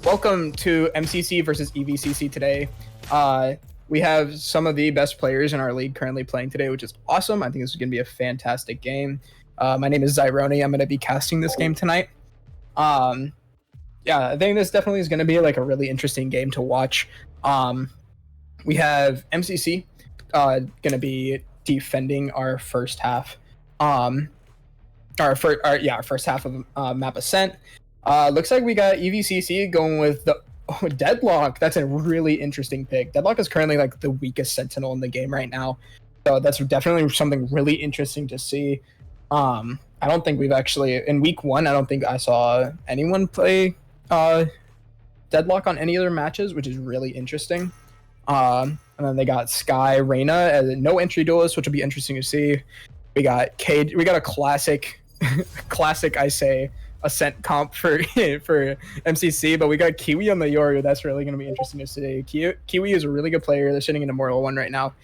welcome to MCC versus EVCC today. We have some of the best players in our league currently playing today, which is awesome. I think this is going to be a fantastic game. My name is Zyroni. I'm going to be casting this game tonight. Yeah, I think this definitely is going to be like a really interesting game to watch. We have MCC going to be defending our first half. Our first half of map Ascent. Looks like we got EVCC going with the Deadlock. That's a really interesting pick. Deadlock is currently like the weakest Sentinel in the game right now, so that's definitely something really interesting to see. I don't think we've actually in week 1. I don't think I saw anyone play Deadlock on any other matches, which is really interesting. And then they got Sky, Reyna as no entry duelist, which will be interesting to see. We got Cage. We got a classic, I say, Ascent comp for MCC, but we got Kiwi on the Yoru. That's really going to be interesting to see. Kiwi is a really good player. They're sitting in Immortal 1 right now.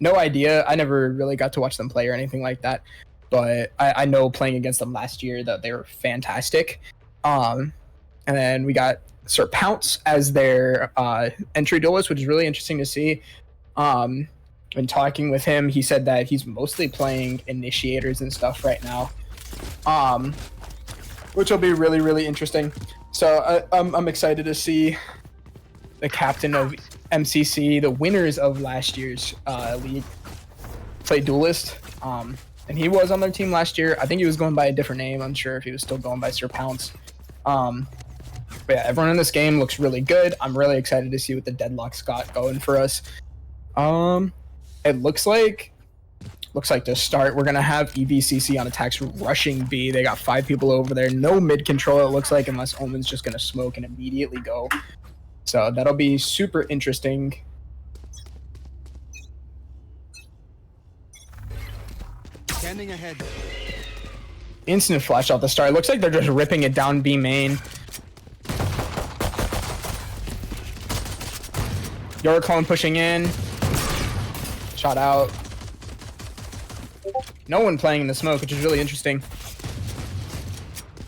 No idea. I never really got to watch them play or anything like that, but I know playing against them last year that they were fantastic. And then we got Sir Pounce as their entry duelist, which is really interesting to see. When talking with him, he said that he's mostly playing initiators and stuff right now, which will be really, really interesting. So I'm excited to see the captain of MCC, the winners of last year's league, play duelist. And he was on their team last year. I think he was going by a different name. I'm sure if he was still going by Sir Pounce. But yeah, everyone in this game looks really good. I'm really excited to see what the Deadlock's got going for us. It looks like to start, we're gonna have EVCC on attacks rushing B. They got 5 people over there. No mid control, it looks like, unless Omen's just gonna smoke and immediately go. So that'll be super interesting. Standing ahead. Instant flash off the start. It looks like they're just ripping it down B main. Yoricon pushing in. Shot out. No one playing in the smoke, which is really interesting.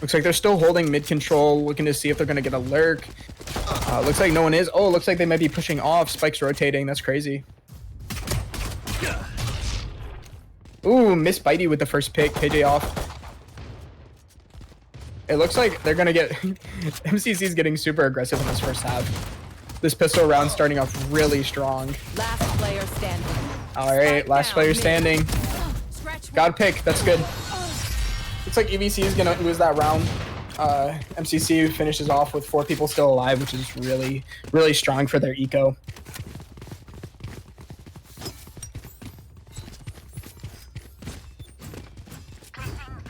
Looks like they're still holding mid control, looking to see if they're going to get a lurk. Looks like no one is. Oh, looks like they might be pushing off. Spike's rotating. That's crazy. Ooh, Miss Bitey with the first pick. KJ off. It looks like they're going to get... MCC's getting super aggressive in this first half. This pistol round starting off really strong. Last player standing. All right, last player standing. Got a pick. That's good. Looks like EVC is gonna lose that round. MCC finishes off with 4 people still alive, which is really, really strong for their eco.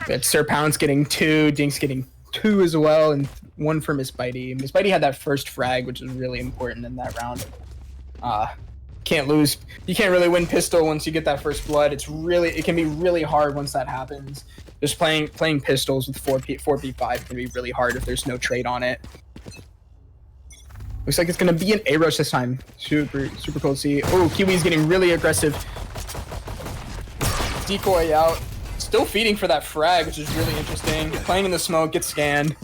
It's Sir Pounce getting 2, Dinks getting 2 as well, and 1 for Miss Bitey. Miss Bitey had that first frag, which is really important in that round. Can't lose. You can't really win pistol once you get that first blood. It can be really hard once that happens. Just playing pistols with 4v5 can be really hard if there's no trade on it. Looks like it's gonna be an A rush this time. Super cool to see. Oh, Kiwi's getting really aggressive. Decoy out. Still feeding for that frag, which is really interesting. Playing in the smoke, gets scanned.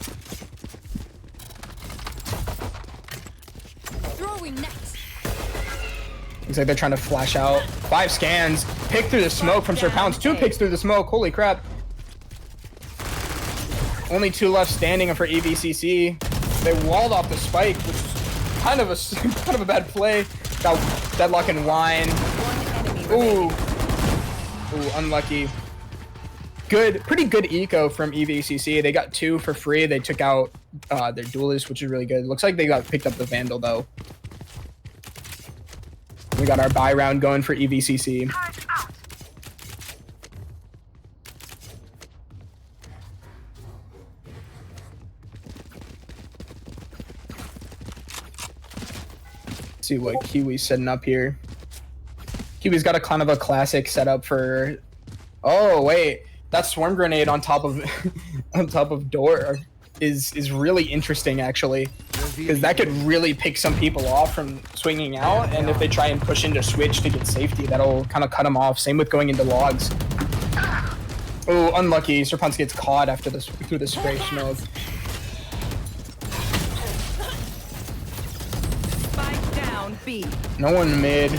Looks like they're trying to flash out. 5 scans. Pick through the smoke from Sir Pounce. 2 picks through the smoke. Holy crap. Only 2 left standing for EVCC. They walled off the spike, which is kind of a bad play. Got Deadlock and Wine. Ooh, unlucky. Pretty good eco from EVCC. They got 2 for free. They took out their duelist, which is really good. Looks like they picked up the Vandal though. We got our buy round going for EVCC. See what Kiwi's setting up here. Kiwi's got a kind of a classic setup for... Oh, wait. That swarm grenade on top of door is really interesting, actually. Because that could really pick some people off from swinging out, and if they try and push into switch to get safety, that'll kind of cut them off. Same with going into logs. Oh, unlucky. Sir Pounce gets caught after through the spray smoke. B. No one mid.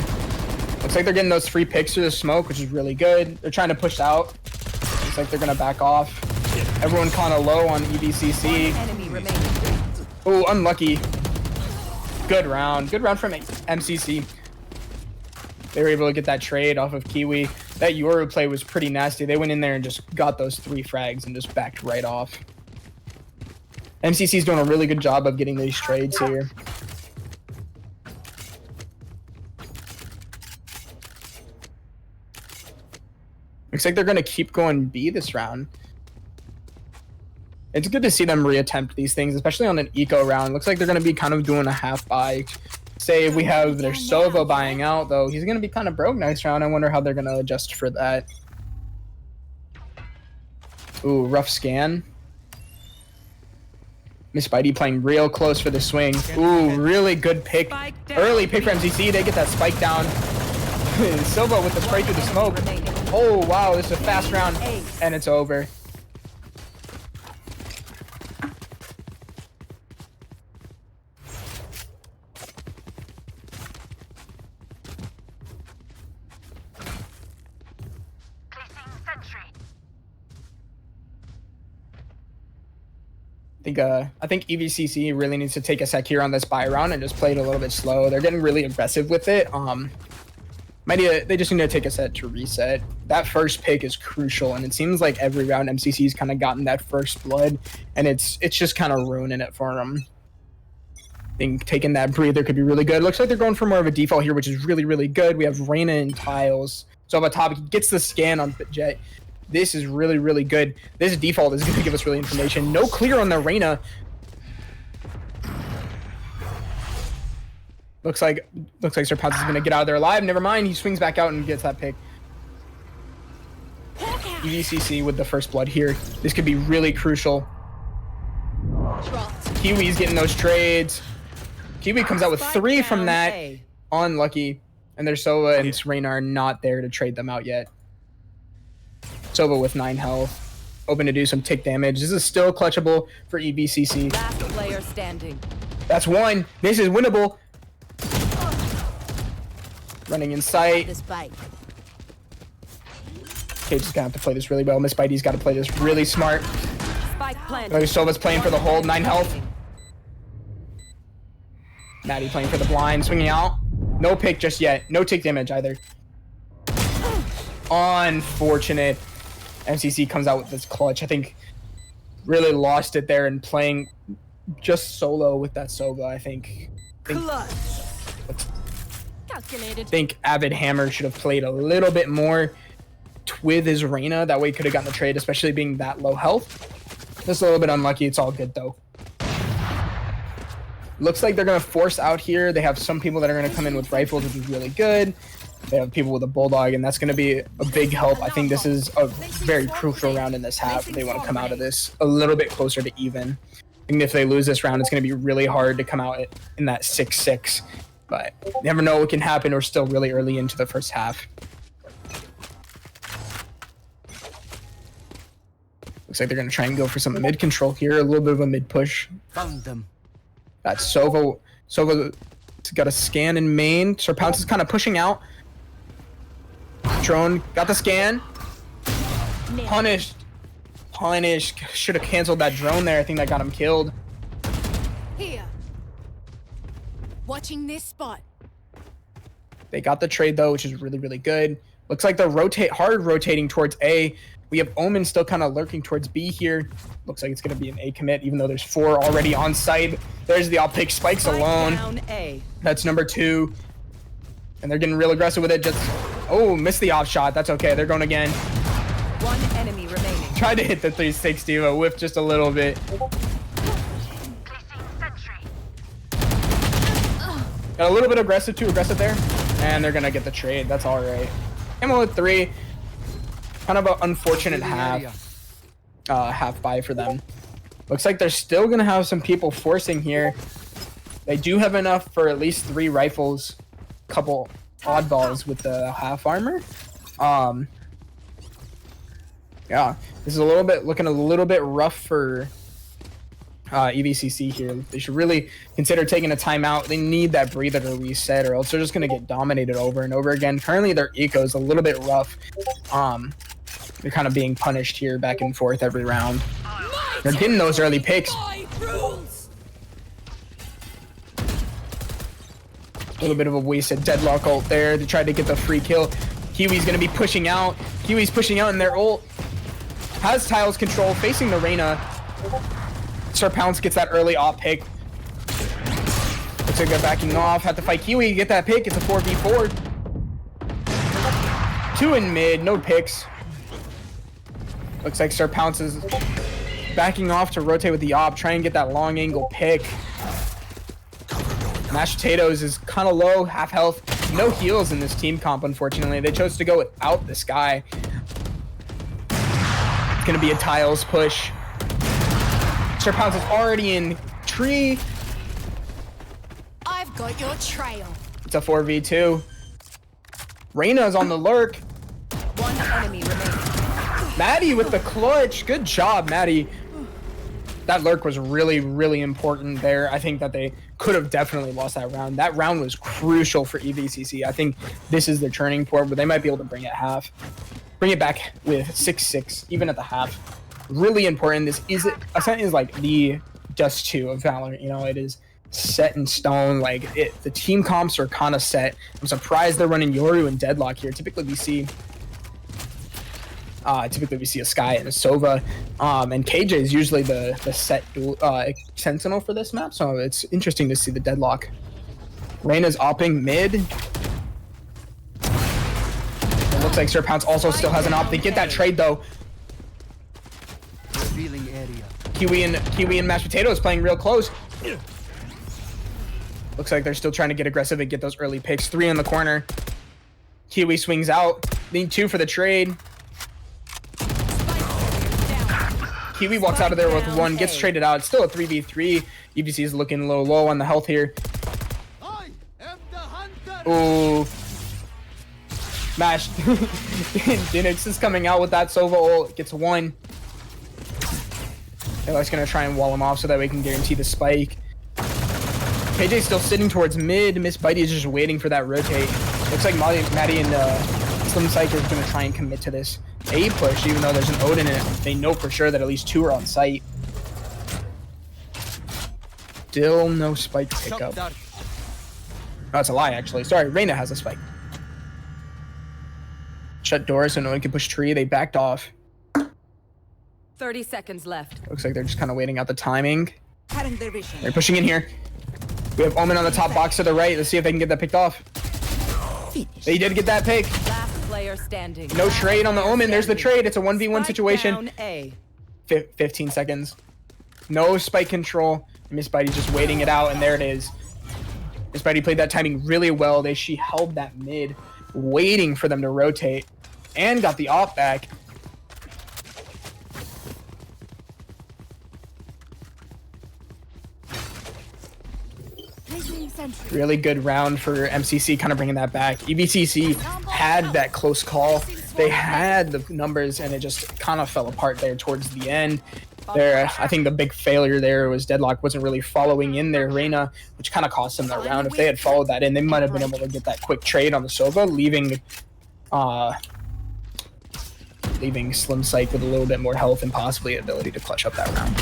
Looks like they're getting those 3 picks through the smoke, which is really good. They're trying to push out. Looks like they're gonna back off. Everyone kind of low on EBCC. Enemy remaining. Oh, unlucky. Good round. Good round from MCC. They were able to get that trade off of Kiwi. That Yoru play was pretty nasty. They went in there and just got those 3 frags and just backed right off. MCC's doing a really good job of getting these trades here. Looks like they're going to keep going B this round. It's good to see them reattempt these things, especially on an eco round. Looks like they're going to be kind of doing a half buy. Say if we have their Sova buying out, though, he's going to be kind of broke next round. I wonder how they're going to adjust for that. Ooh, rough scan. Miss Spidey playing real close for the swing. Ooh, really good pick. Early pick for MCC. They get that spike down. Silva with the spray through the smoke. Oh, wow, this is a fast round. And it's over. I think EVCC really needs to take a sec here on this buy round and just play it a little bit slow. They're getting really aggressive with it. They just need to take a set to reset. That first pick is crucial, and it seems like every round MCC's kind of gotten that first blood, and it's just kind of ruining it for them. I think taking that breather could be really good. Looks like they're going for more of a default here, which is really, really good. We have Reyna and Tiles. So up top, he gets the scan on Jet. This is really, really good. This default is going to give us really information. No clear on the Reyna. Looks like Sir Pounce is going to get out of there alive. Never mind. He swings back out and gets that pick. EVCC with the first blood here. This could be really crucial. Kiwi's getting those trades. Kiwi comes out with 3 from that. Unlucky. And their Sova and Reyna are not there to trade them out yet. Sova with 9 health. Open to do some tick damage. This is still clutchable for EVCC. Last player standing. That's 1. This is winnable. Running in sight. Cage is gonna have to play this really well. Miss Spidey's got to play this really smart. Sova's playing for the hold, 9 health. Maddie playing for the blind, swinging out. No pick just yet. No tick damage either. Unfortunate. MCC comes out with this clutch. I think really lost it there and playing just solo with that Sova. I think Avid Hammer should have played a little bit more with his Reyna. That way he could have gotten the trade, especially being that low health. Just a little bit unlucky. It's all good though. Looks like they're going to force out here. They have some people that are going to come in with rifles, which is really good. They have people with a bulldog, and that's going to be a big help. I think this is a very crucial round in this half. They want to come out of this a little bit closer to even. I think if they lose this round, it's going to be really hard to come out in that 6-6. But you never know what can happen. We're still really early into the first half. Looks like they're going to try and go for some mid control here. A little bit of a mid push. Found them. That's Sova. Sova's got a scan in main. Sir Pounce is kind of pushing out. Drone got the scan. Punished. Should have canceled that drone there. I think that got him killed. Here. Watching this spot. They got the trade though, which is really, really good. Looks like they're hard rotating towards A. We have Omen still kind of lurking towards B here. Looks like it's going to be an A commit, even though there's 4 already on site. There's the op pick. Spikes alone. That's number 2. And they're getting real aggressive with it. Oh, missed the off shot. That's okay. They're going again. 1 enemy remaining. Tried to hit the 360, but whiffed just a little bit. Got a little bit aggressive, too aggressive there. And they're going to get the trade. That's all right. Ammo with 3. Kind of an unfortunate half buy for them. Looks like they're still going to have some people forcing here. They do have enough for at least 3 rifles, couple oddballs with the half armor. Yeah, this is looking a little bit rough for EVCC here. They should really consider taking a timeout. They need that breather to reset, or else they're just going to get dominated over and over again. Currently, their eco is a little bit rough. They're kind of being punished here back and forth every round. They're getting those early picks. A little bit of a wasted deadlock ult there to try to get the free kill. Kiwi's going to be pushing out. Kiwi's pushing out, and their ult has tiles control facing the Reyna. Sir Pounce gets that early off pick. Looks like they're backing off. Have to fight Kiwi to get that pick. It's a 4v4. 2 in mid, no picks. Looks like Sir Pounce is backing off to rotate with the op, try and get that long angle pick. Mashed Potatoes is kind of low, half health. No heals in this team comp, unfortunately. They chose to go without this guy. It's going to be a tiles push. Sir Pounce is already in tree. I've got your trail. It's a 4v2. Reyna's on the lurk. One enemy remaining. Maddie with the clutch. Good job, Maddie. That lurk was really, really important there. I think that they could have definitely lost that round. That round was crucial for EVCC. I think this is their turning point, but they might be able to bring it half. Bring it back with 6-6, even at the half. Really important. This is Ascent is like the Dust 2 of Valorant. You know, it is set in stone. Like the team comps are kind of set. I'm surprised they're running Yoru and Deadlock here. Typically we see a Sky and a Sova, and KJ is usually the set Sentinel for this map. So it's interesting to see the Deadlock. Reyna's opping mid. It looks like Sir Pounce also still has an op. They get that trade though. Revealing area. Kiwi and Mashed Potatoes playing real close. Looks like they're still trying to get aggressive and get those early picks. 3 in the corner. Kiwi swings out. Need 2 for the trade. Kiwi walks out of there with 1, gets traded out. It's still a 3v3. EVC is looking a little low on the health here. I am the hunter. Ooh. Mashed. Dinix is coming out with that Sova ult. Gets 1. They're gonna try and wall him off so that we can guarantee the spike. KJ's still sitting towards mid. Miss Bitey is just waiting for that rotate. Looks like Maddie and Slim Psycho is gonna try and commit to this A push, even though there's an Odin in it. They know for sure that at least 2 are on site. Still no spike to pick up. Oh, that's a lie, actually. Sorry, Reyna has a spike. Shut doors so no one can push tree. They backed off. 30 seconds left. Looks like they're just kind of waiting out the timing. Cutting their vision. They're pushing in here. We have Omen on the top box to the right. Let's see if they can get that picked off. They did get that pick. Last player standing. No trade on the Omen. There's the trade. It's a 1v1 situation. Down A. 15 seconds. No spike control. Miss Bitey just waiting it out, and there it is. Miss Bitey played that timing really well. She held that mid, waiting for them to rotate, and got the off back. Really good round for MCC, kind of bringing that back. EVCC had that close call. They had the numbers, and it just kind of fell apart there towards the end. I think the big failure there was Deadlock wasn't really following in their Reyna, which kind of cost them that round. If they had followed that in, they might have been able to get that quick trade on the Sova, leaving Slim Psych with a little bit more health and possibly ability to clutch up that round.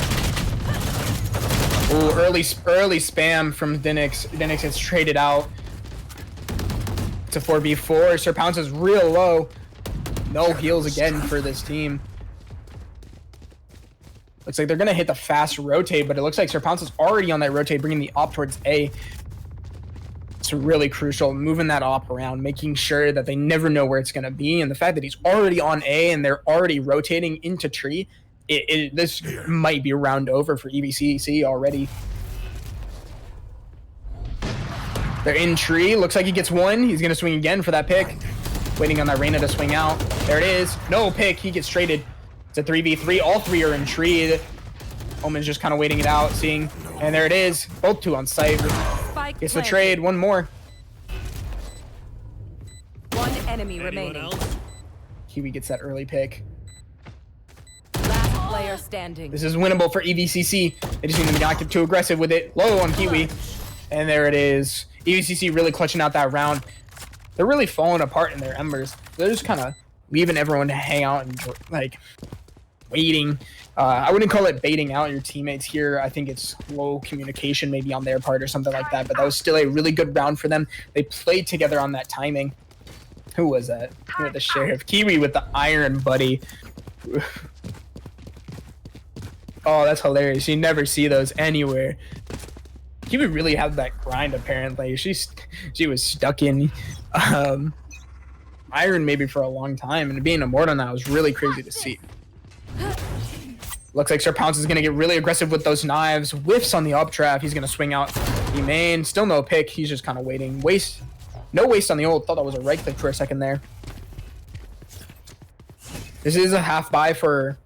Ooh, early spam from Dinix. Dinix gets traded out. It's a 4v4. Sir Pounce is real low. No heals again for this team. Looks like they're going to hit the fast rotate, but it looks like Sir Pounce is already on that rotate, bringing the op towards A. It's really crucial, moving that op around, making sure that they never know where it's going to be. And the fact that he's already on A and they're already rotating into tree, this might be a round over for EVCC already. They're in tree. Looks like he gets 1. He's going to swing again for that pick. Waiting on that Reyna to swing out. There it is. No pick. He gets traded. It's a 3v3. All 3 are in tree. Omen's just kind of waiting it out, seeing. And there it is. Both 2 on site. Gets the trade. 1 more. 1 enemy remaining. Kiwi gets that early pick. Last player player standing. This is winnable for EVCC. They just need to not get too aggressive with it. Low on Kiwi. And there it is. EVCC really clutching out that round. They're really falling apart in their embers. They're just kind of leaving everyone to hang out and like waiting. I wouldn't call it baiting out your teammates here. I think it's low communication maybe on their part or something like that. But that was still a really good round for them. They played together on that timing. Who was that? Who the sheriff? Kiwi with the iron, buddy. Oh, that's hilarious. You never see those anywhere. Kiwi really had that grind apparently. She was stuck in iron maybe for a long time, and being immortal on that was really crazy to see. Looks like Sir Pounce is gonna get really aggressive with those knives. Whiffs on the up trap. He's gonna swing out the main. Still no pick. He's just kind of waiting. No waste on the ult. Thought that was a right click for a second there. This is a half buy for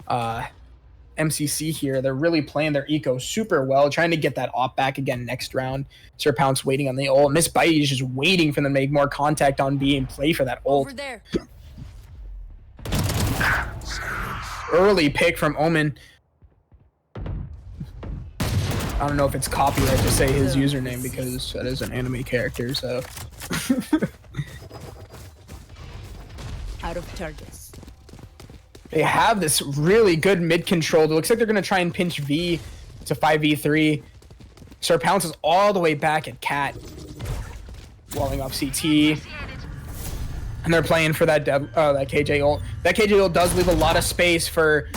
MCC here. They're really playing their eco super well, trying to get that op back again next round. Sir Pounce waiting on the ult. Miss Bite is just waiting for them to make more contact on B and play for that ult. Over there. Early pick from Omen. I don't know if it's copyright to say his username because that is an anime character, so. Out of charges. They have this really good mid control. It looks like they're going to try and pinch V to 5v3. Sir Pounce is all the way back at Cat. Walling off CT. And they're playing for that that KJ ult. That KJ ult does leave a lot of space for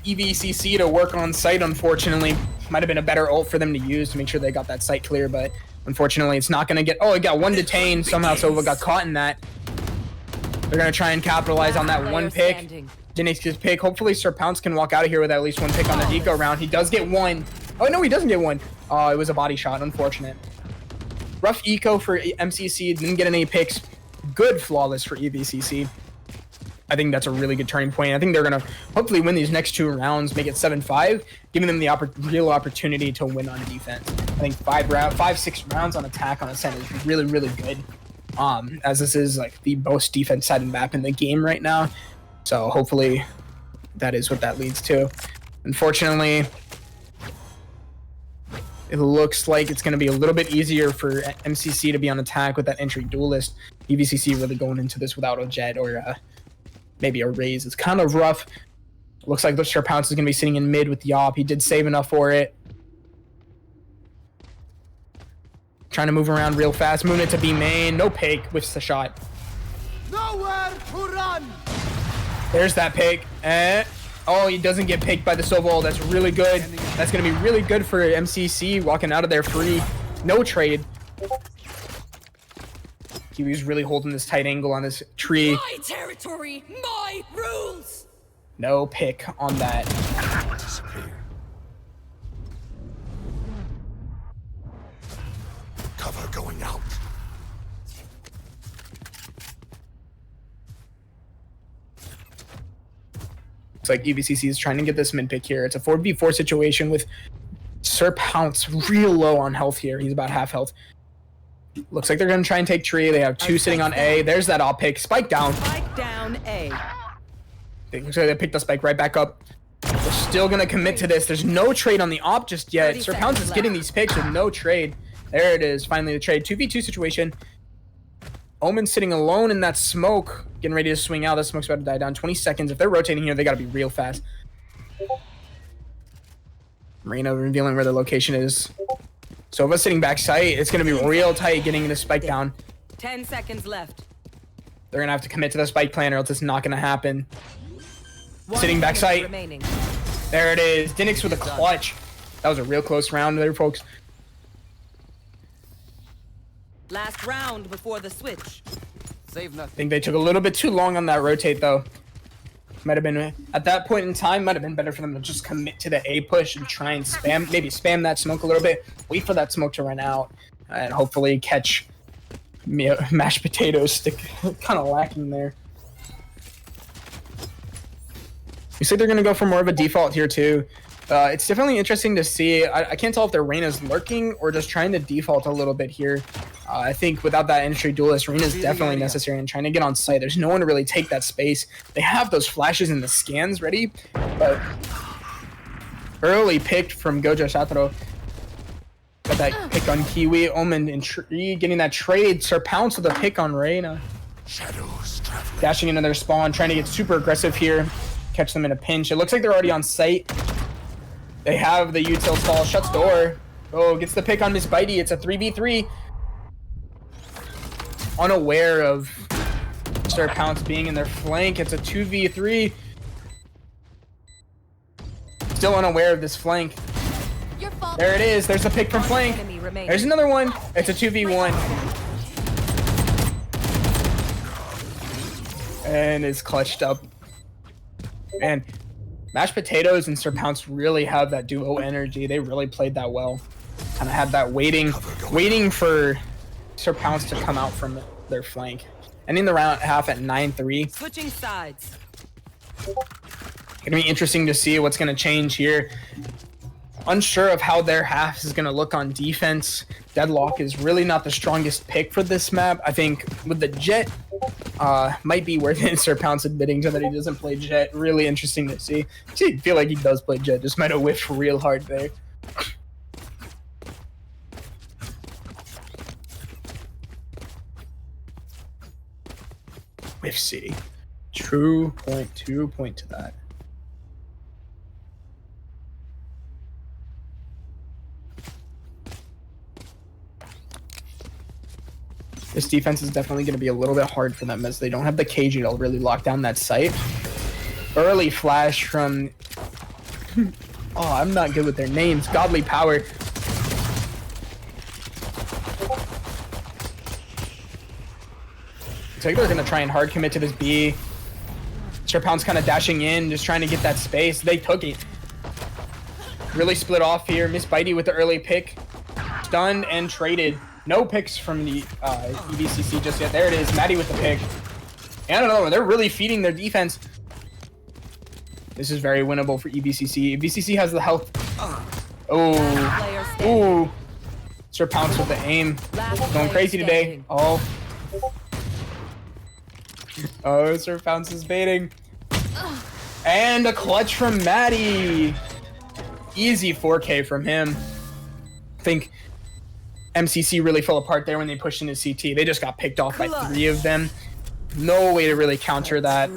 EVCC to work on site, unfortunately. Might have been a better ult for them to use to make sure they got that site clear, but unfortunately it's not going to get... Oh, it got one detained. Somehow Sova got caught in that. They're going to try and capitalize on that one pick. Dinix's pick. Hopefully Sir Pounce can walk out of here with at least one pick on the eco round. He does get one. Oh, no, he doesn't get one. Oh, it was a body shot. Unfortunate. Rough eco for MCC. Didn't get any picks. Good flawless for EVCC. I think that's a really good turning point. I think they're going to hopefully win these next two rounds, make it 7-5, giving them the real opportunity to win on defense. I think 5-6 rounds on attack on Ascent is really, really good. As this is like the most defense-sided map in the game right now. So hopefully that is what that leads to. Unfortunately, it looks like it's going to be a little bit easier for MCC to be on attack with that entry duelist. EVCC really going into this without a jet or maybe a raise. It's kind of rough. Looks like Sir Pounce is going to be sitting in mid with the op. He did save enough for it. Trying to move around real fast. Moving it to B main. No pick. Whiffs the shot. Nowhere to run. There's that pick. Oh, he doesn't get picked by the Sova. That's really good. That's going to be really good for MCC walking out of there free. No trade. Kiwi's really holding this tight angle on this tree. My territory, my rules. No pick on that. Disappear. Cover going out. Looks like EVCC is trying to get this mid pick here. It's a 4v4 situation with Sir Pounce real low on health here. He's about half health. Looks like they're going to try and take tree. They have two sitting on A. There's that op pick. Spike down. Spike down A. Looks like they picked the spike right back up. They're still going to commit to this. There's no trade on the op just yet. Sir Pounce is getting these picks with no trade. There it is. Finally the trade. 2v2 situation. Omen sitting alone in that smoke. Getting ready to swing out. That smoke's about to die down. 20 seconds. If they're rotating here, they got to be real fast. Marina revealing where their location is. Sova sitting back sight. It's going to be real tight getting the spike down. 10 seconds left. They're going to have to commit to the spike plan or else it's not going to happen. One Sitting back minute sight. remaining. There it is. Dinix with a clutch. That was a real close round there, folks. Last round before the switch. Save I nothing. think they took a little bit too long on that rotate, though. Might have been, at that point in time, might have been better for them to just commit to the A push and try and spam, maybe spam that smoke a little bit, wait for that smoke to run out, and hopefully catch mashed potatoes stick kind of lacking there. You say they're going to go for more of a default here, too. It's definitely interesting to see. I can't tell if their Reyna's lurking or just trying to default a little bit here. I think without that entry duelist, Arena is definitely necessary in trying to get on site. There's no one to really take that space. They have those flashes and the scans ready, but early pick from Gojo Satoru. Got that pick on Kiwi. Omen and Tree getting that trade. Sir Pounce with a pick on Reyna. Shadows traveling. Dashing into their spawn, trying to get super aggressive here. Catch them in a pinch. It looks like they're already on site. They have the util stall. Shuts door. Oh, gets the pick on Miss Bitey. It's a 3v3. Unaware of Sir Pounce being in their flank. It's a 2v3. Still unaware of this flank. There it is. There's a pick from flank. There's another one. It's a 2v1. And it's clutched up. And Mashed Potatoes and Sir Pounce really have that duo energy. They really played that well. Kind of had that waiting for Sir Pounce to come out from their flank. Ending the round half at 9-3. Switching sides. Gonna be interesting to see what's gonna change here. Unsure of how their half is gonna look on defense. Deadlock is really not the strongest pick for this map. I think with the Jet, might be worth it. Sir Pounce admitting to that he doesn't play Jet. Really interesting to see. I feel like he does play Jet. Just might have whiffed real hard there. Whiff City. True point. 2 point to that. This defense is definitely going to be a little bit hard for them as they don't have the KG to really lock down that site. Early flash from... oh, I'm not good with their names. Godly Power. Looks like they're going to try and hard commit to this B. Sir Pounce kind of dashing in, just trying to get that space. They took it. Really split off here. Miss Bitey with the early pick. Stunned and traded. No picks from the EBCC just yet. There it is. Maddie with the pick. And another one. They're really feeding their defense. This is very winnable for EBCC. EBCC has the health. Oh. Ooh. Sir Pounce with the aim. Going crazy today. Oh. Oh, Sir Pounce is baiting. And a clutch from Maddie. Easy 4K from him. I think MCC really fell apart there when they pushed into CT. They just got picked off by 3 of them. No way to really counter that.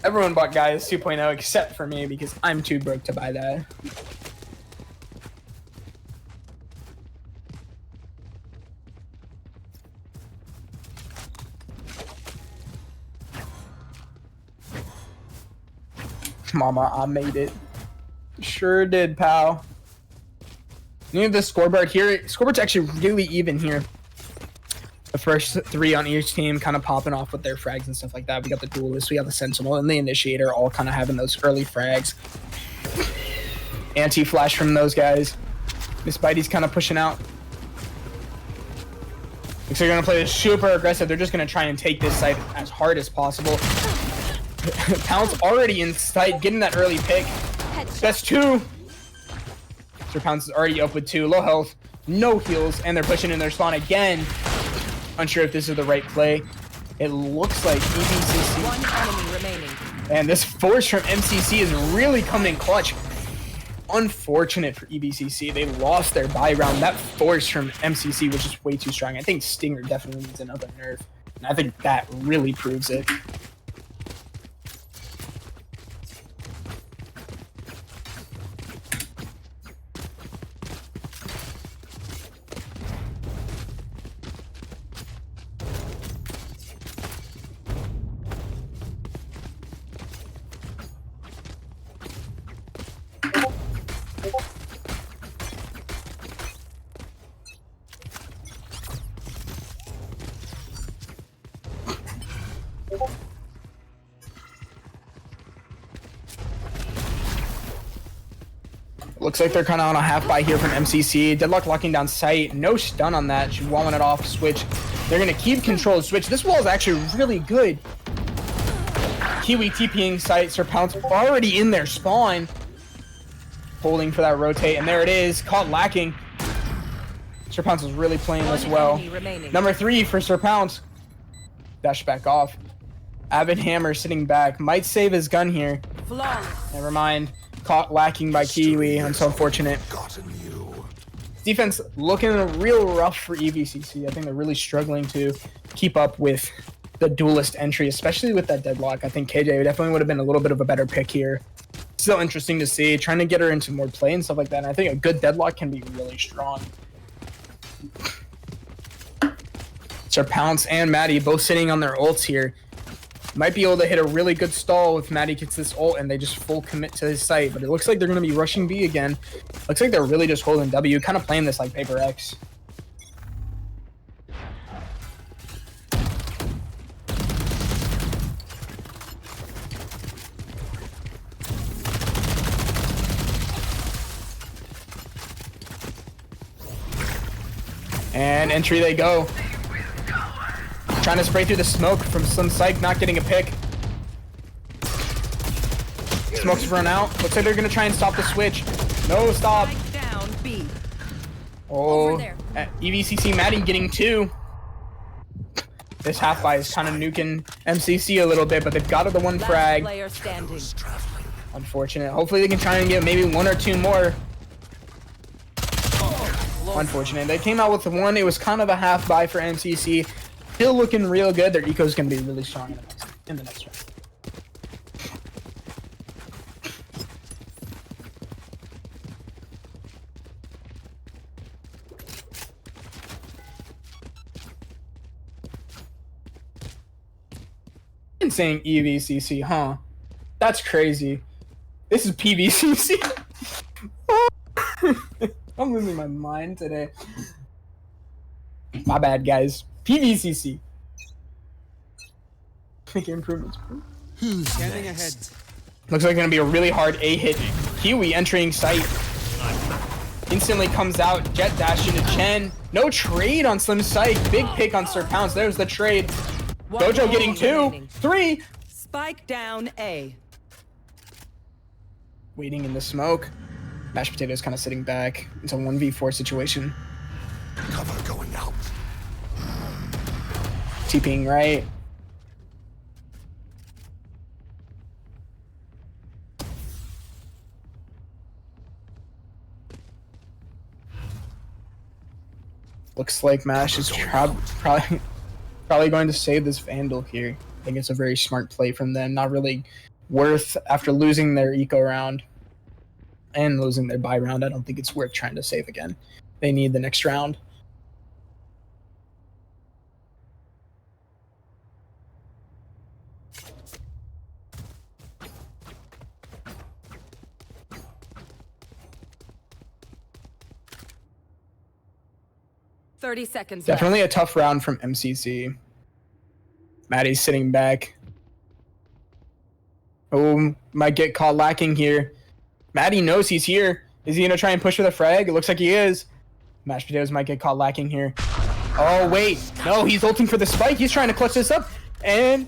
Everyone bought Gaius 2.0 except for me because I'm too broke to buy that. Mama, I made it. Sure did, pal. You need the scoreboard here. Scoreboard's actually really even here. The first 3 on each team kind of popping off with their frags and stuff like that. We got the Duelist, we got the Sentinel, and the Initiator all kind of having those early frags. Anti-flash from those guys. Miss Bitey's kind of pushing out. Looks like they're going to play this super aggressive. They're just going to try and take this site as hard as possible. Pounce already in sight, getting that early pick. That's 2. Sir Pounce is already up with 2. Low health, no heals, and they're pushing in their spawn again. Unsure if this is the right play. It looks like EBCC. 1 enemy remaining. And this force from MCC is really coming in clutch. Unfortunate for EBCC. They lost their buy round. That force from MCC was just way too strong. I think Stinger definitely needs another nerf. And I think that really proves it. Looks like they're kind of on a half buy here from MCC. Deadlock locking down sight. No stun on that. She's walling it off. Switch. They're going to keep control of Switch. This wall is actually really good. Kiwi TPing sight. Sir Pounce already in their spawn. Holding for that rotate. And there it is. Caught lacking. Sir Pounce is really playing this One well. enemy remaining. Number 3 for Sir Pounce. Dash back off. Avid Hammer sitting back. Might save his gun here. Flawless. Never mind. Caught lacking by Kiwi. That's unfortunate. Gotten you. Defense looking real rough for EVCC. I think they're really struggling to keep up with the duelist entry, especially with that deadlock. I think KJ definitely would have been a little bit of a better pick here. Still interesting to see. Trying to get her into more play and stuff like that. And I think a good deadlock can be really strong. Sir Pounce and Maddie both sitting on their ults here. Might be able to hit a really good stall if Maddie gets this ult and they just full commit to his site. But it looks like they're going to be rushing B again. Looks like they're really just holding W. Kind of playing this like Paper X. And entry they go. Trying to spray through the smoke from Slim Psych, not getting a pick. Smoke's run out. Looks like they're gonna try and stop the switch. No, stop. Spike down B. Oh, Over there. EVCC Maddie getting 2. This half buy is kind of nuking MCC a little bit, but they've got the one Last frag. player standing. Traveling. Unfortunate. Hopefully they can try and get maybe 1 or 2 more. Unfortunate. They came out with 1. It was kind of a half buy for MCC. Still looking real good. Their eco is going to be really strong in the next round. Saying EVCC, huh? That's crazy. This is PVCC. I'm losing my mind today. My bad, guys. PVCC. Make improvements. Scanning ahead. Looks like gonna be a really hard A hit. Kiwi entering site. Instantly comes out. Jet dash into Chen. No trade on Slim Psych. Big pick on Sir Pounce. There's the trade. One Dojo enemy getting 2, remaining. 3. Spike down A. Waiting in the smoke. Mashed Potatoes kind of sitting back. It's a 1v4 situation. Cover going out. TPing right. Looks like Mash is probably going to save this Vandal here. I think it's a very smart play from them. Not really worth after losing their eco round and losing their buy round. I don't think it's worth trying to save again. They need the next round. Thirty seconds Definitely a tough round from MCC. Maddie's sitting back. Oh, might get caught lacking here. Maddie knows he's here. Is he gonna try and push for the frag? It looks like he is. Mashed Potatoes might get caught lacking here. Oh wait, no, he's ulting for the spike. He's trying to clutch this up, and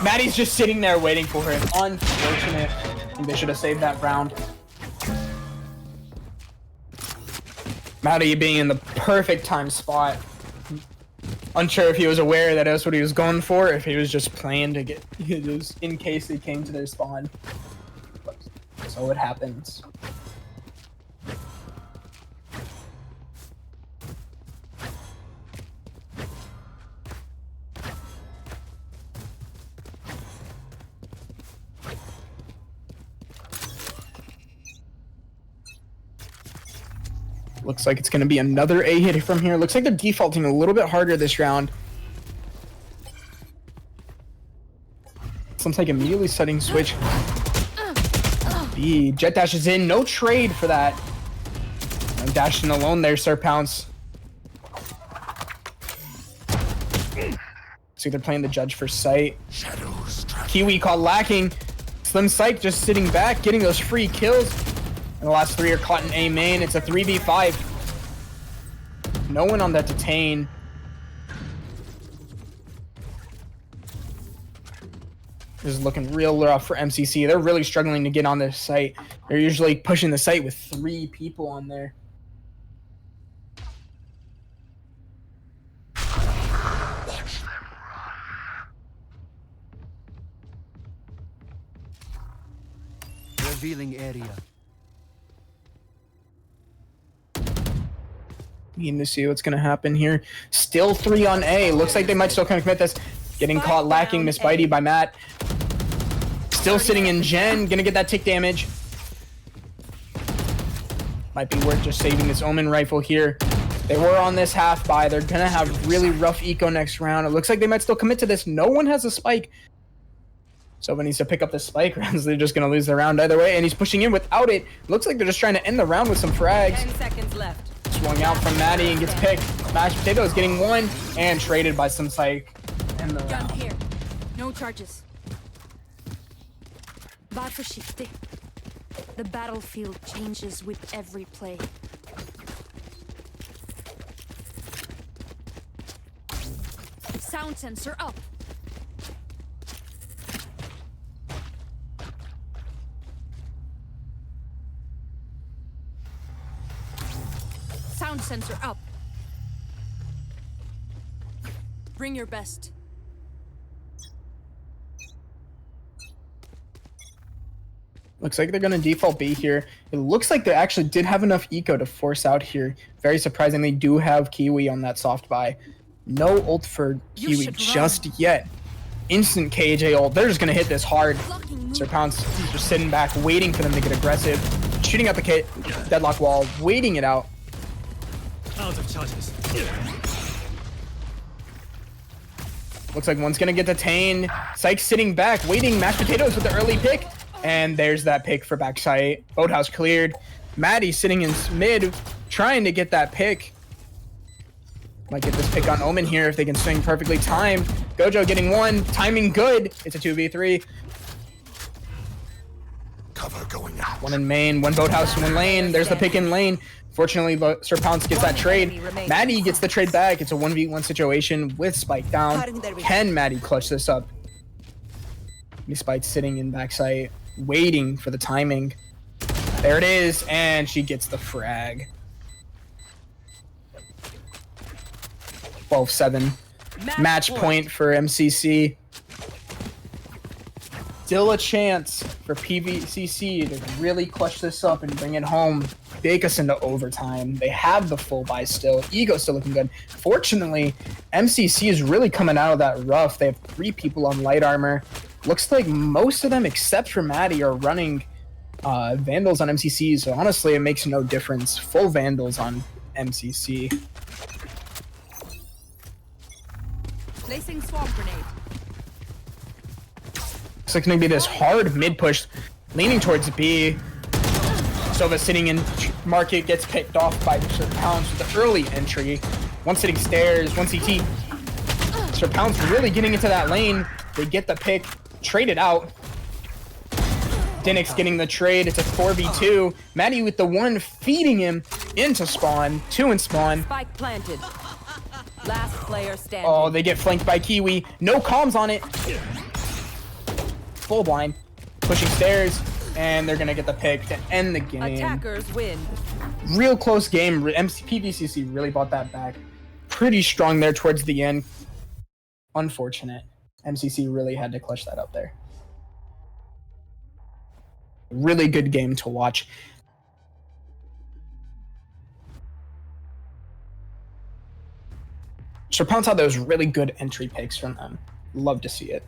Maddie's just sitting there waiting for him. Unfortunate. I think they should have saved that round. Maddie being in the perfect time spot. Unsure if he was aware that that's what he was going for, if he was just playing to get just in case they came to their spawn. So it happens. Looks like it's going to be another A hit from here. Looks like they're defaulting a little bit harder this round. Sounds like immediately setting switch. B. Jet dash is in. No trade for that. I'm dashing alone there, Sir Pounce. See, they're playing the judge for sight. Shadows traveling. Kiwi caught lacking. Slim Psych just sitting back, getting those free kills. And the last 3 are caught in A main. It's a 3v5. No one on that detain. This is looking real rough for MCC. They're really struggling to get on this site. They're usually pushing the site with 3 people on there. Revealing area. Needing to see what's going to happen here. Still 3 on A. Looks like they might still kind of commit this. Getting Spike caught lacking. down Miss Bitey A. by Matt. Still sitting in Gen. Going to get that tick damage. Might be worth just saving this Omen rifle here. They were on this half buy. They're going to have really rough eco next round. It looks like they might still commit to this. No one has a spike. Sova needs to pick up the spike rounds. They're just going to lose the round either way. And he's pushing in without it. Looks like they're just trying to end the round with some frags. 10 seconds left. Swung out from Maddie and gets picked. Mashed Potatoes getting one and traded by some psych. And the Gun round. here. No charges. Var försiktig. The battlefield changes with every play. Sound sensor up. Sound sensor up. Bring your best. Looks like they're going to default B here. It looks like they actually did have enough eco to force out here. Very surprising. They do have Kiwi on that soft buy. No ult for You Kiwi should just yet. Instant KJ ult. They're just going to hit this hard. Blocking move. Sir Pounce just sitting back, waiting for them to get aggressive. Shooting out the deadlock wall, waiting it out. Out of charges. Looks like one's going to get detained. Syke's sitting back, waiting. Mashed Potatoes with the early pick. And there's that pick for backside. Boathouse cleared. Maddie sitting in mid, trying to get that pick. Might get this pick on Omen here if they can swing perfectly timed. Gojo getting one. Timing good. It's a 2v3. Cover going out. One in main, one Boathouse, one lane. There's the pick in lane. Fortunately, Sir Pounce gets that trade. Maddie gets the trade back. It's a 1v1 situation with Spike down. Can Maddie clutch this up? Spike's sitting in backside, waiting for the timing. There it is, and she gets the frag. 12-7. Match point for MCC. Still a chance for PVCC to really clutch this up and bring it home. Take us into overtime. They have the full buy still. Ego still looking good. Fortunately, MCC is really coming out of that rough. They have 3 people on light armor. Looks like most of them, except for Maddie, are running Vandals on MCC. So honestly, it makes no difference. Full Vandals on MCC. Placing swamp grenade. Looks like gonna be this hard mid push, leaning towards B. Sova sitting in market, gets picked off by Sir Pounce with the early entry. One sitting stairs, one CT. Sir Pounce really getting into that lane. They get the pick, trade it out. Dinix getting the trade. It's a 4v2. Maddie with the one feeding him into spawn. 2 in spawn. Spike planted. Last player standing. Oh, they get flanked by Kiwi. No comms on it. Full blind. Pushing stairs. And they're going to get the pick to end the game. Attackers win. Real close game. PVCC really bought that back. Pretty strong there towards the end. Unfortunate. MCC really had to clutch that up there. Really good game to watch. Sir Pounce had those really good entry picks from them. Love to see it.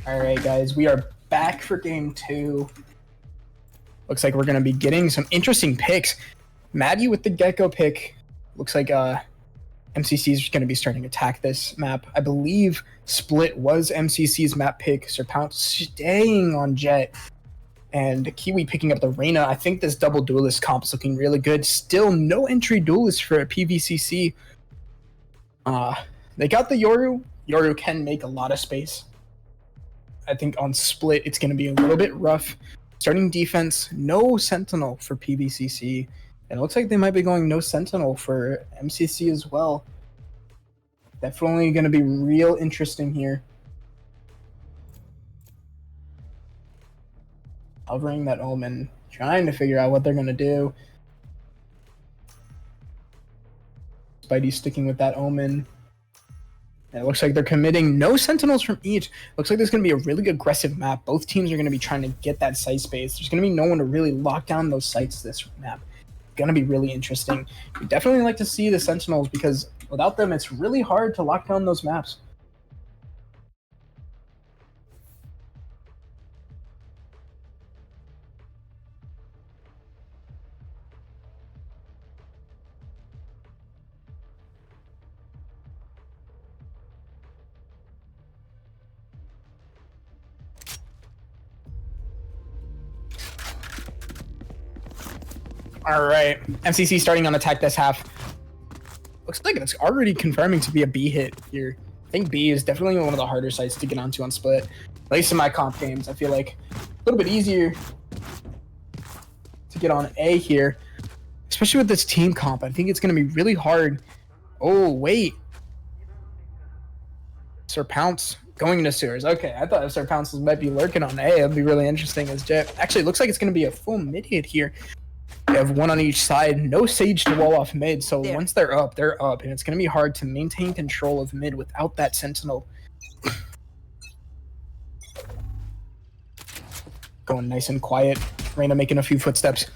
All right, guys, we are back for game 2. Looks like we're going to be getting some interesting picks. Maddie with the Gecko pick. Looks like MCC is going to be starting to attack this map. I believe Split was MCC's map pick. Serpounce staying on Jet. And Kiwi picking up the Reyna. I think this double duelist comp is looking really good. Still no entry duelist for a PVCC. They got the Yoru. Yoru can make a lot of space. I think on Split, it's going to be a little bit rough. Starting defense, no Sentinel for PVCC. And it looks like they might be going no Sentinel for MCC as well. Definitely going to be real interesting here. Hovering that Omen, trying to figure out what they're going to do. Spidey sticking with that Omen. And it looks like they're committing no Sentinels from each. Looks like there's going to be a really aggressive map. Both teams are going to be trying to get that site space. There's going to be no one to really lock down those sites this map. Going to be really interesting. We definitely like to see the Sentinels because without them, it's really hard to lock down those maps. All right, MCC starting on attack this half. Looks like it's already confirming to be a B hit here. I think B is definitely one of the harder sites to get onto on Split. At least in my comp games, I feel like a little bit easier to get on A here, especially with this team comp. I think it's going to be really hard. Oh, wait. Serpounce going into sewers. Okay, I thought if Serpounce might be lurking on A, it'd be really interesting as Jet. Actually, it looks like it's going to be a full mid hit here. They have one on each side. No Sage to wall off mid, so once they're up, and it's going to be hard to maintain control of mid without that Sentinel. Going nice and quiet. Reyna making a few footsteps.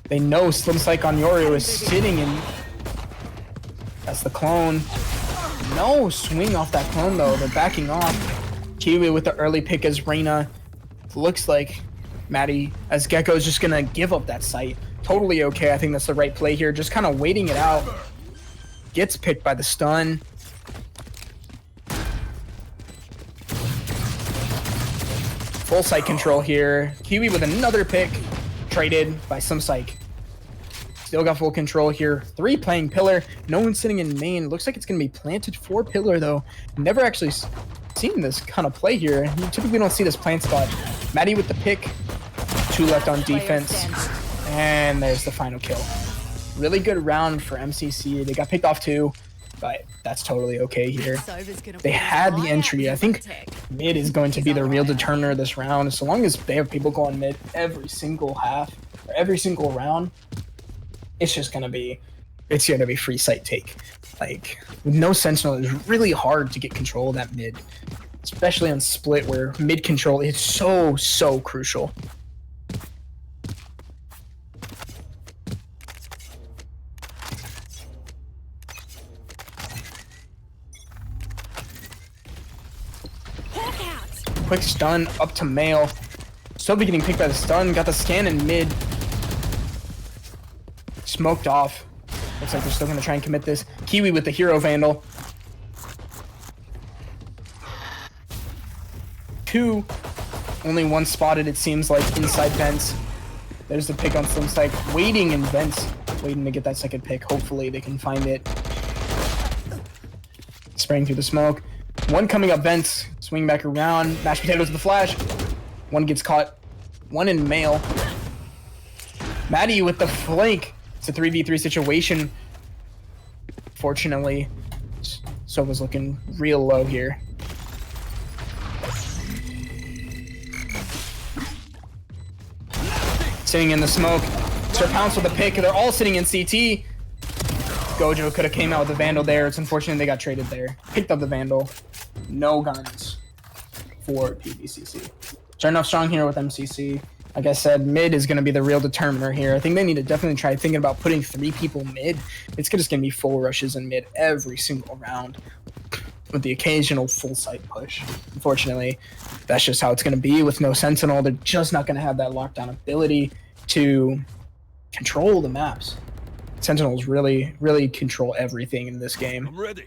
They know Slim Psych on Yoru is sitting in. That's the clone. No swing off that clone, though. They're backing off. Kiwi with the early pick as Reyna. Looks like Maddie as Gecko is just going to give up that site. Totally okay. I think that's the right play here. Just kind of waiting it out. Gets picked by the stun. Full site control here. Kiwi with another pick. Traded by some psych. Still got full control here. 3 playing pillar. No one sitting in main. Looks like it's going to be planted for pillar, though. Never actually seen this kind of play here. You typically don't see this plant spot. Maddie with the pick. 2 left on defense. And there's the final kill. Really good round for MCC. They got picked off too, but that's totally okay here. They had the entry. I think mid is going to be the real determiner of this round. So long as they have people going mid every single half, or every single round, it's going to be free site take. Like, with no Sentinel, it's really hard to get control of that mid. Especially on Split, where mid control is so crucial. Quick stun up to Mail. Sophie getting picked by the stun. Got the scan in mid. Smoked off. Looks like they're still going to try and commit this. Kiwi with the hero vandal. 2. Only 1 spotted, it seems like, inside vents. There's the pick on Slim Psych. Waiting in vents. Waiting to get that second pick. Hopefully they can find it. Spraying through the smoke. 1 coming up vents. Swing back around. Mashed potatoes with the flash. 1 gets caught. 1 in mail. Maddie with the flank. It's a 3v3 situation. Fortunately, Sova's looking real low here. Sitting in the smoke. Serpounce with a pick. They're all sitting in CT. Gojo could have came out with the Vandal there. It's unfortunate they got traded there. Picked up the Vandal. No guns for PVCC. Starting off strong here with MCC. Like I said, mid is going to be the real determiner here. I think they need to definitely try thinking about putting 3 people mid. It's just going to be full rushes in mid every single round. with the occasional full site push. Unfortunately, that's just how it's going to be with no Sentinel. They're just not going to have that lockdown ability to control the maps. Sentinels really, really control everything in this game. I'm ready.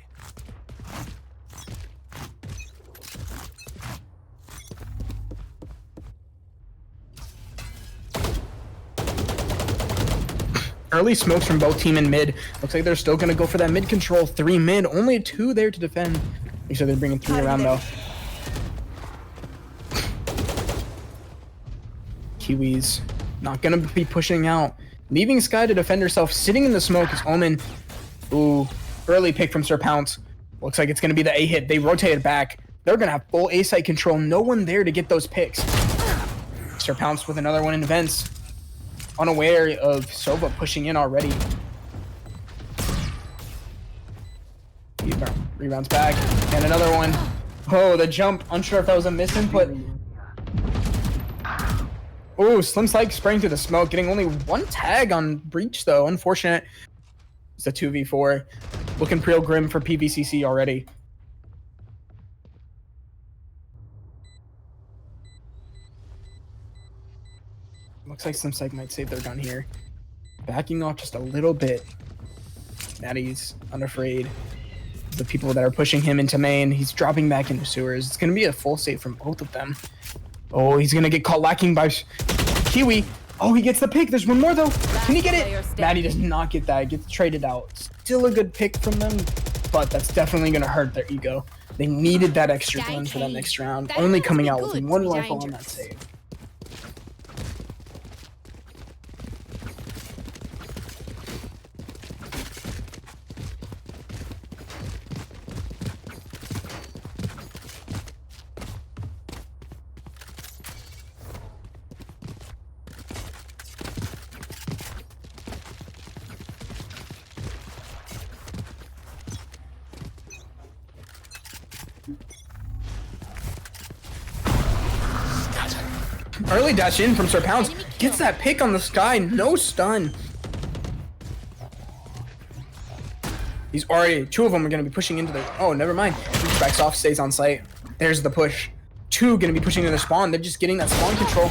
Early smokes from both team and mid. Looks like they're still going to go for that mid control. 3 mid, only 2 there to defend. So they're bringing 3 around though. Kiwi's not going to be pushing out. Leaving Sky to defend herself. Sitting in the smoke is Omen. Ooh, early pick from Sir Pounce. Looks like it's going to be the A hit. They rotated back. They're going to have full A site control. No one there to get those picks. Sir Pounce with another one in vents. Unaware of Sova pushing in already. Rebounds back. And another one. Oh, the jump. Unsure if that was a misinput. Oh, Slim Slike spraying through the smoke. Getting only 1 tag on Breach, though. Unfortunate. It's a 2v4. Looking real grim for PVCC already. Looks like Slim Psych might save their gun here. Backing off just a little bit. Maddie's unafraid. The people that are pushing him into main. He's dropping back into sewers. It's going to be a full save from both of them. Oh, he's going to get caught lacking by Kiwi. Oh, he gets the pick. There's one more, though. Can he get it? Maddie does not get that. Gets traded out. Still a good pick from them, but that's definitely going to hurt their ego. They needed that extra gun for that next round. Only coming out with 1 rifle on that save. Early dash in from Sir Pounce. Gets that pick on the Sky. No stun. He's already... 2 of them are going to be pushing into the... Oh, never mind. He backs off, stays on site. There's the push. 2 going to be pushing into their spawn. They're just getting that spawn control.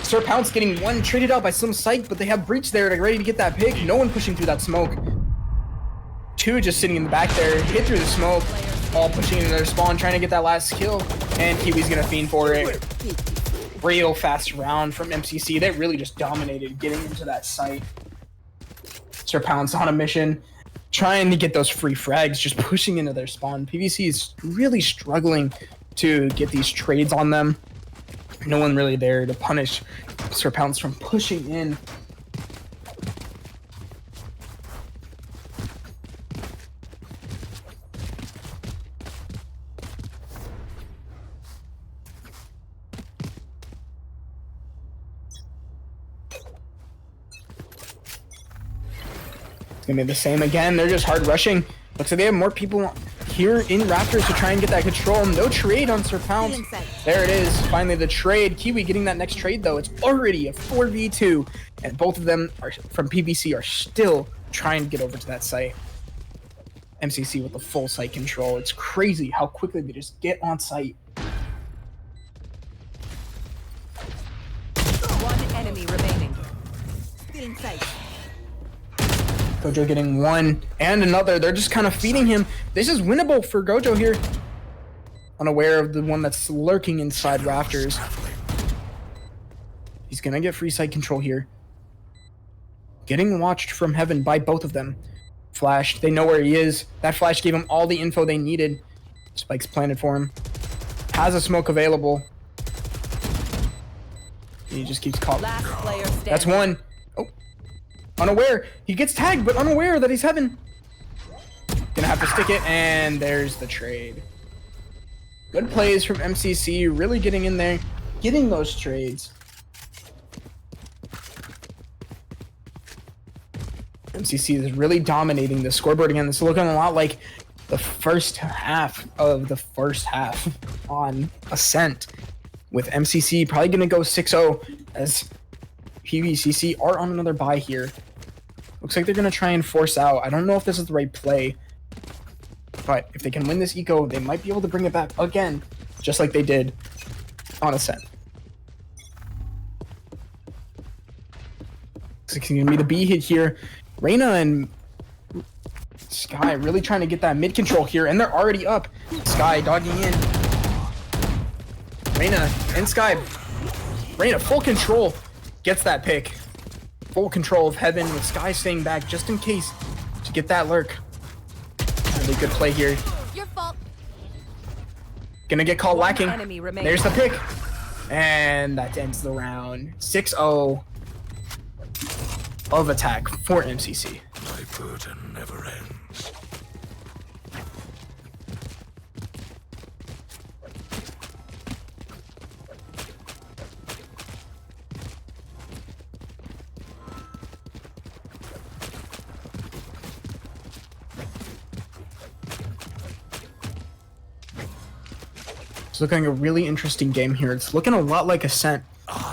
Sir Pounce getting 1 traded out by Slim Psych, but they have Breach there ready to get that pick. No one pushing through that smoke. 2 just sitting in the back there. Hit through the smoke. All pushing into their spawn, trying to get that last kill. And Kiwi's going to fiend for it. Real fast round from MCC. They really just dominated getting into that site. Sir Pounce on a mission, trying to get those free frags, just pushing into their spawn. PVC is really struggling to get these trades on them. No one really there to punish Sir Pounce from pushing in. It's gonna be the same again. They're just hard rushing. Looks like they have more people here in Raptors to try and get that control. No trade on Sir Pounce. There it is. Finally the trade. Kiwi getting that next trade though. It's already a 4v2. And both of them are from PVC are still trying to get over to that site. MCC with the full site control. It's crazy how quickly they just get on site. 1 enemy remaining. Still in sight. Gojo getting 1 and another. They're just kind of feeding him. This is winnable for Gojo here. Unaware of the one that's lurking inside Rafters. He's gonna get free site control here. Getting watched from heaven by both of them. Flash, they know where he is. That flash gave him all the info they needed. Spike's planted for him. Has a smoke available. He just keeps caught. Last player standing. That's 1. Oh. Unaware. He gets tagged, but unaware that he's heaven. Gonna have to stick it, and there's the trade. Good plays from MCC, really getting in there, getting those trades. MCC is really dominating the scoreboard again. This is looking a lot like the first half of the first half on Ascent, with MCC probably gonna go 6-0 as PVCC are on another bye here. Looks like they're gonna try and force out. I don't know if this is the right play, But if they can win this eco, they might be able to bring it back again, just like they did on Ascent. It's going to be the B hit here. Reyna and Sky really trying to get that mid control here, and they're already up. Sky dogging in. Reyna and Sky. Reyna full control, gets that pick. Full control of Heaven with Sky staying back just in case to get that lurk. Really good play here. Your fault. Gonna get caught lacking. Enemy remaining. There's the pick. And that ends the round. 6-0 of attack for MCC. My burden never ends. It's looking like a really interesting game here. It's looking a lot like Ascent.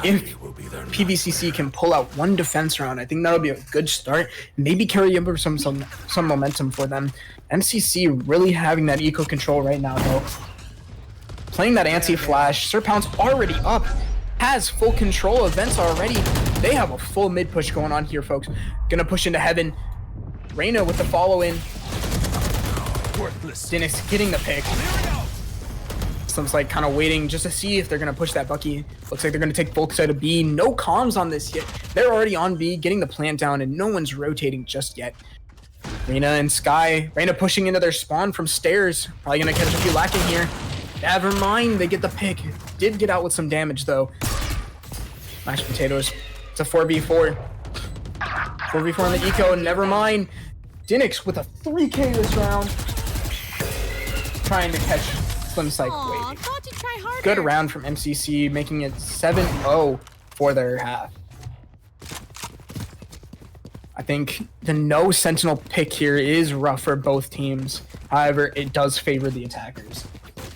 If Will be their PVCC can pull out one defense round, I think that'll be a good start. Maybe carry over some momentum for them. MCC really having that eco control right now, though. Playing that anti-flash. Sir Pound's already up. Has full control of Vents already. They have a full mid push going on here, folks. Gonna push into Heaven. Reyna with the follow-in. Dennis getting the pick. Some's like kind of waiting just to see if they're going to push that Bucky. Looks like they're going to take full side of B. No comms on this yet. They're already on B, getting the plant down, and no one's rotating just yet. Reyna and Sky. Reyna pushing into their spawn from stairs. Probably going to catch a few lacking here. Never mind, they get the pick. Did get out with some damage, though. Mashed potatoes. It's a 4v4. 4v4 on the eco, never mind. Dinix with a 3k this round. Trying to catch Slim Psych waving. Thought you'd try harder. Good round from MCC, making it 7-0 for their half. I think the no Sentinel pick here is rough for both teams. However, it does favor the attackers.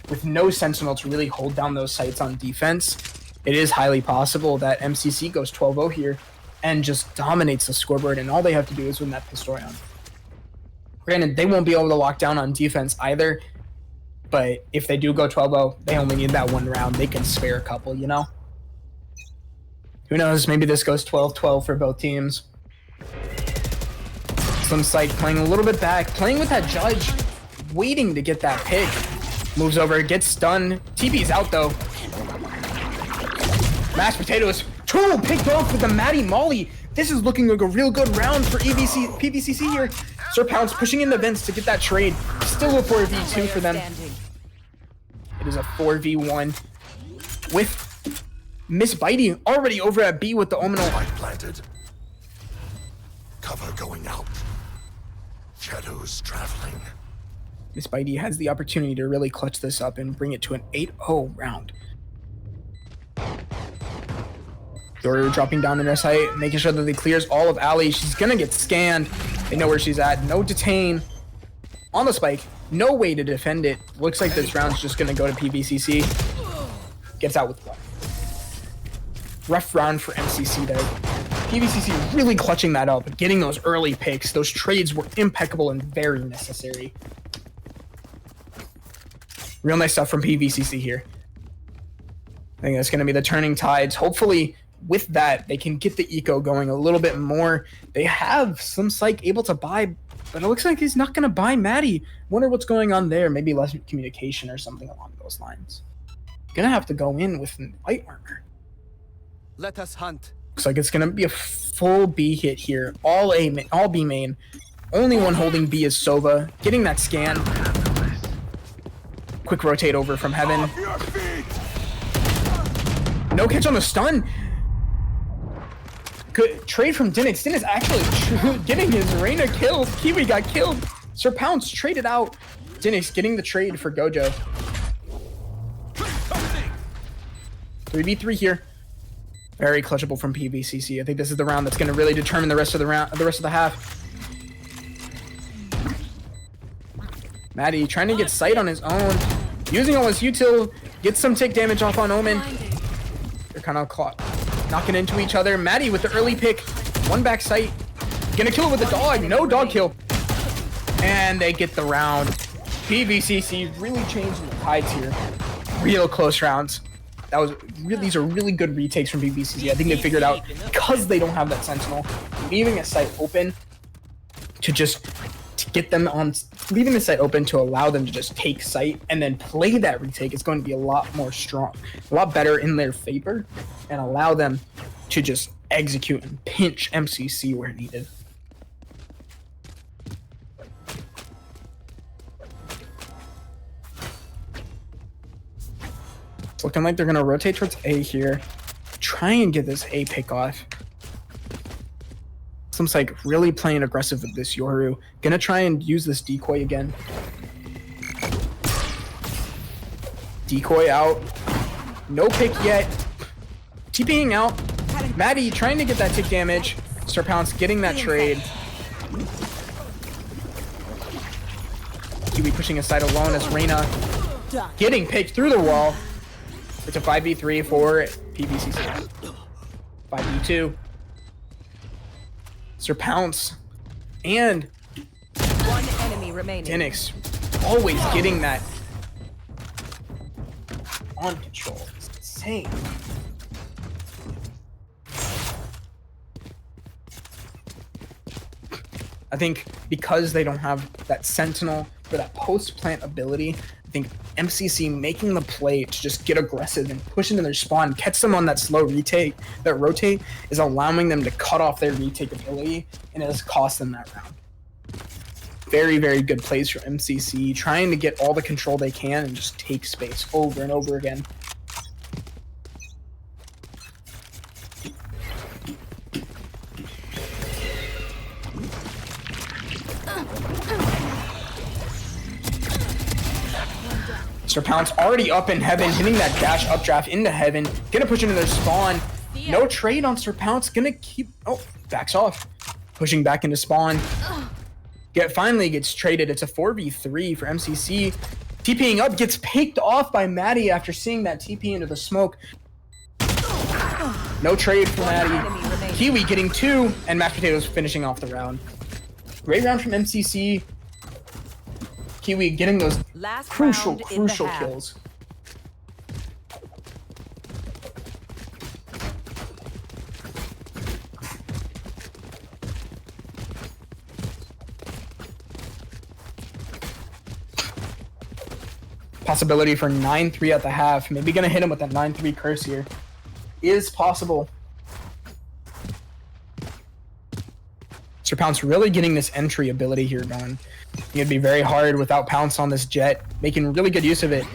With no Sentinel to really hold down those sites on defense, it is highly possible that MCC goes 12-0 here and just dominates the scoreboard, and all they have to do is win that pistol round. Granted, they won't be able to lock down on defense either, but if they do go 12-0, they only need that one round. They can spare a couple, you know? Who knows? Maybe this goes 12-12 for both teams. Slim Sight playing a little bit back, playing with that Judge, waiting to get that pick. Moves over, gets stunned. TP's out, though. Mashed potatoes. Two picked off with the Maddie Molly. This is looking like a real good round for PVCC here. Sir Pounce pushing in the vents to get that trade. Still a 4v2 for them. It is a 4v1 with Miss Bitey already over at B with the Ominal. Light planted. Cover going out. Shadows traveling. Miss Bitey has the opportunity to really clutch this up and bring it to an 8-0 round. Dory dropping down in her sight, making sure that they clears all of Alley. She's gonna get scanned. They know where she's at. No detain on the spike. No way to defend it. Looks like this round's just gonna go to PVCC. Gets out with one. Rough round for MCC there. PVCC really clutching that up, getting those early picks. Those trades were impeccable and very necessary. Real nice stuff from PVCC here. I think that's gonna be the turning tides. Hopefully, with that, they can get the eco going a little bit more. They have some psych able to buy, but it looks like he's not going to buy Maddie. Wonder what's going on there. Maybe less communication or something along those lines. Gonna have to go in with light armor. Let us hunt. Looks like it's going to be a full B hit here. All B main. Only one holding B is Sova. Getting that scan. Quick rotate over from Heaven. No catch on the stun. Good trade from Dinix. Dinix actually getting his Reyna killed. Kiwi got killed. Sir Pounce traded out. Dinix getting the trade for Gojo. 3v3 here. Very clutchable from PVCC. I think this is the round that's going to really determine the rest of the round, the rest of the half. Maddie trying to get sight on his own. Using all his util. Gets some tick damage off on Omen. They're kind of knocking into each other. Maddie with the early pick. One back sight. Gonna kill it with a dog. No dog kill. And they get the round. PVCC really changing the tides here. Real close rounds. These are really good retakes from PVCC. I think they figured out, because they don't have that sentinel, leaving a site open to get them on, leaving the site open to allow them to just take site and then play that retake is going to be a lot more strong, a lot better in their favor, and allow them to just execute and pinch MCC where needed. It's looking like they're going to rotate towards A here. Try and get this A pick off. Seems like really playing aggressive with this Yoru. Gonna try and use this decoy again. Decoy out. No pick yet. TPing out. Maddie trying to get that tick damage. Sir Pounce getting that trade. Kiwi pushing aside alone as Reyna getting picked through the wall. It's a 5v3 for PVCC. 5v2. Sir Pounce and One enemy remaining. Denix always getting that on control. It's insane. I think because they don't have that sentinel or that post-plant ability, I think MCC making the play to just get aggressive and push into their spawn, catch them on that slow retake, that rotate, is allowing them to cut off their retake ability, and it has cost them that round. Very, very good plays for MCC, trying to get all the control they can and just take space over and over again. Sir Pounce already up in heaven, hitting that dash updraft into heaven. Gonna push into their spawn. No trade on Sir Pounce. Gonna keep... Oh, backs off. Pushing back into spawn. Finally gets traded. It's a 4v3 for MCC. TPing up, gets picked off by Maddie after seeing that TP into the smoke. No trade for Maddie. Kiwi getting 2, and Mashed Potatoes finishing off the round. Great round from MCC. Kiwi getting those crucial kills. Possibility for 9-3 at the half. Maybe gonna hit him with that 9-3 curse here. Is possible. Sir Pounce really getting this entry ability here going. It'd be very hard without Pounce on this jet, making really good use of it.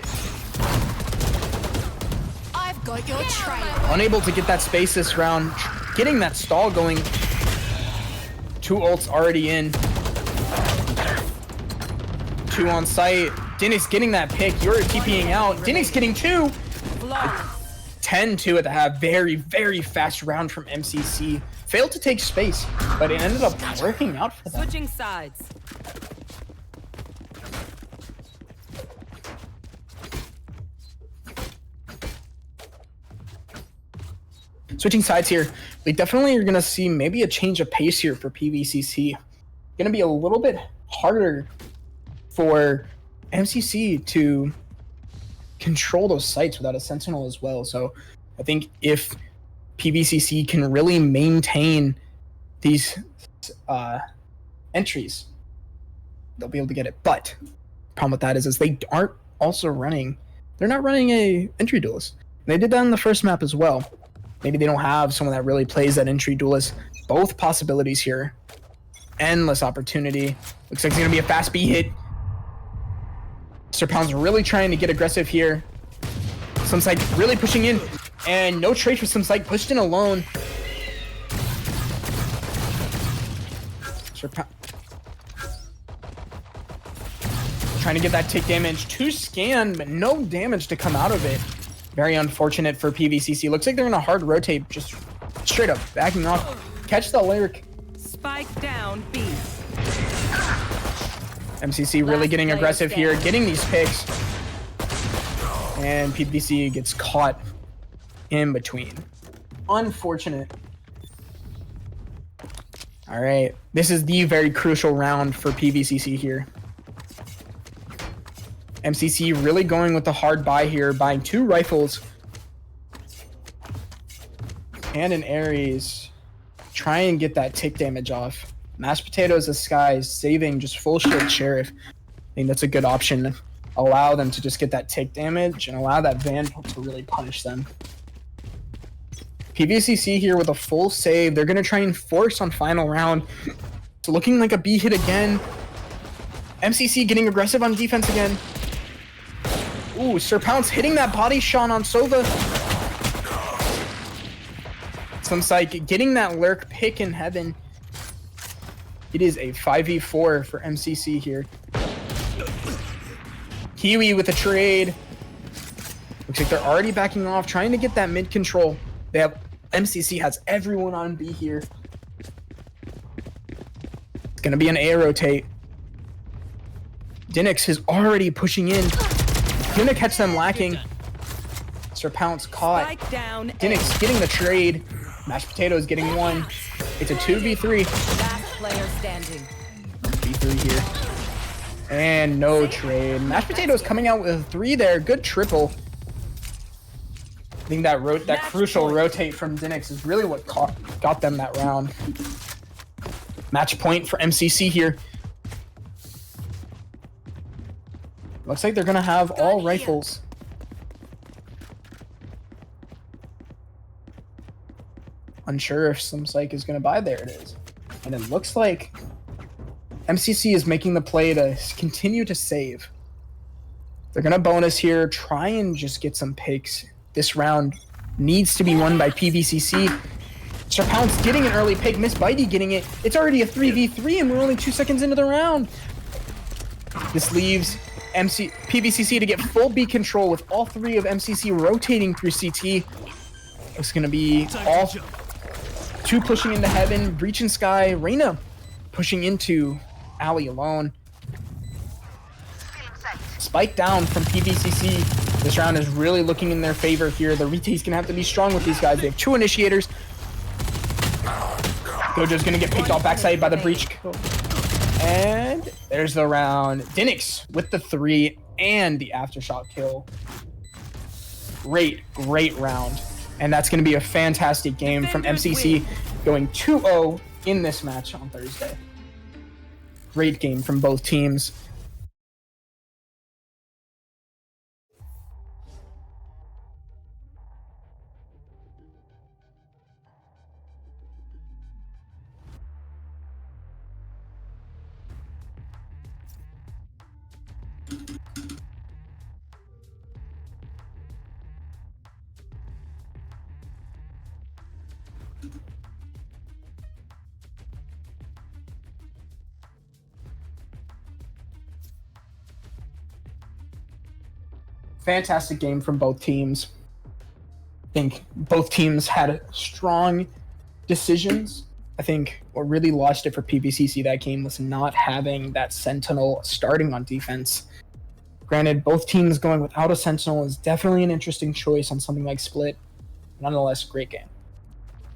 I've got your trail. Unable to get that space this round, getting that stall going. 2 ults already in. 2 on site. Denix getting that pick. You're TPing out. Denix getting 2. 10-2 at the half. Very, very fast round from MCC. Failed to take space, but it ended up working out for them. Switching sides. Switching sides here, we definitely are going to see maybe a change of pace here for PVCC. Going to be a little bit harder for MCC to control those sites without a sentinel as well. So I think if PVCC can really maintain these entries, they'll be able to get it. But the problem with that is they aren't also running, they're not running a entry duelist. They did that in the first map as well. Maybe they don't have someone that really plays that entry duelist. Both possibilities here. Endless opportunity. Looks like it's going to be a fast B hit. Sir Pound's really trying to get aggressive here. Some Psych really pushing in. And no trade for Some Psych. Pushed in alone. Sir Pound trying to get that tick damage. 2 scan, but no damage to come out of it. Very unfortunate for PVCC. Looks like they're in a hard rotate, just straight up backing off. Catch the lyric. Spike down B. MCC really getting aggressive here, getting these picks. And PVC gets caught in between. Unfortunate. All right, this is the very crucial round for PVCC here. MCC really going with the hard buy here, buying 2 rifles and an Ares. Try and get that tick damage off. Mashed potatoes, the sky saving just full shield sheriff. I think that's a good option. Allow them to just get that tick damage and allow that Vandal to really punish them. PVCC here with a full save. They're going to try and force on final round. It's looking like a B hit again. MCC getting aggressive on defense again. Ooh, Sir Pounce hitting that body shot on Sova. Some psych getting that lurk pick in heaven. It is a 5v4 for MCC here. Kiwi with a trade. Looks like they're already backing off, trying to get that mid control. They have MCC has everyone on B here. It's gonna be an A rotate. Dinix is already pushing in. Gonna catch them lacking. Sir Pounce caught. Spike down. Dinix getting the trade. Mashed potatoes getting 1. It's a 2v3. Last player standing. B3 here. And no trade. Mashed potatoes coming out with a 3 there. Good triple. I think that crucial rotate from Dinix is really what got them that round. Match point for MCC here. Looks like they're gonna have all rifles. Unsure if some psych is gonna buy. There it is. And it looks like MCC is making the play to continue to save. They're gonna bonus here, try and just get some picks. This round needs to be won by PVCC. Sir Pounce getting an early pick, Miss Bitey getting it. It's already a 3v3 and we're only 2 seconds into the round. This leaves PVCC to get full B control with all 3 of MCC rotating through CT. It's gonna be all 2 pushing into heaven, Breach in Sky, Reyna pushing into Alley alone. Spike down from PVCC. This round is really looking in their favor here. The retake's gonna have to be strong with these guys. They have 2 initiators. Gojo's gonna get picked off backside by the breach. And there's the round. Dinix with the 3 and the aftershock kill. Great round. And that's gonna be a fantastic game from MCC, going 2-0 in this match on Thursday. Great game from both teams. Fantastic game from both teams. I think both teams had strong decisions. I think what really lost it for PVCC that game was not having that Sentinel starting on defense. Granted, both teams going without a Sentinel is definitely an interesting choice on something like Split. Nonetheless, great game.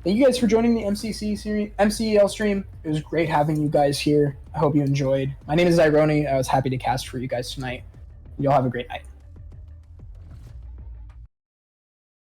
Thank you guys for joining the MCEL stream. It was great having you guys here. I hope you enjoyed. My name is Ironi. I was happy to cast for you guys tonight. Y'all have a great night.